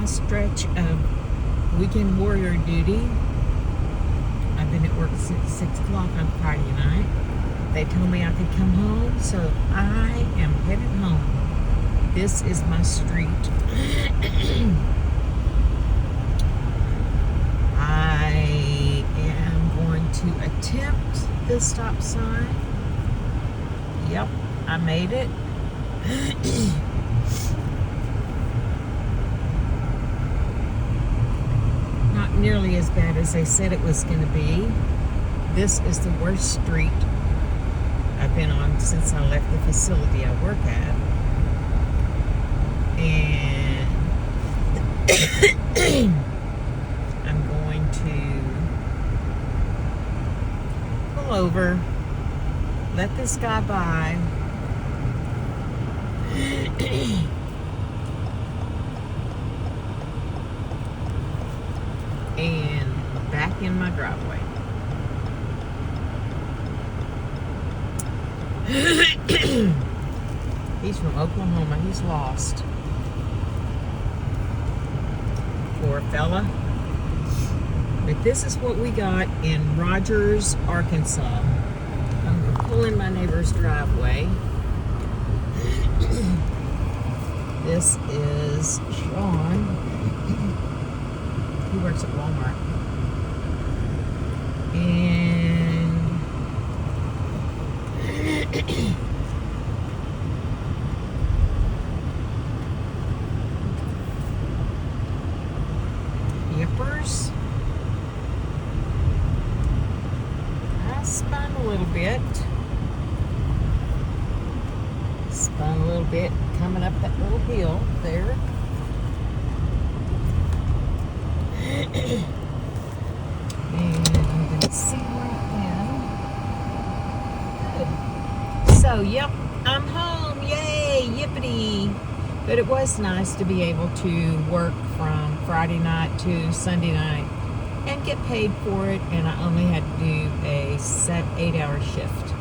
stretch of weekend warrior duty. I've been at work since 6 o'clock on Friday night. They told me I could come home, so I am headed home. This is my street. I am going to attempt the stop sign. Yep, I made it. Not nearly as bad as they said it was going to be. This is the worst street I've been on since I left the facility I work at. And I'm going to pull over, let this guy by, and back in my driveway. He's from Oklahoma. He's lost. Poor fella. But this is what we got in Rogers, Arkansas. I'm going to pull in my neighbor's driveway. This is Sean. He works at Walmart. And yippers. I spun a little bit. Spun a little bit coming up that little hill there. And I'm going to see right now. Good. So, yep, I'm home. Yay, yippity. But it was nice to be able to work from Friday night to Sunday night and get paid for it. And I only had to do a set 8-hour shift.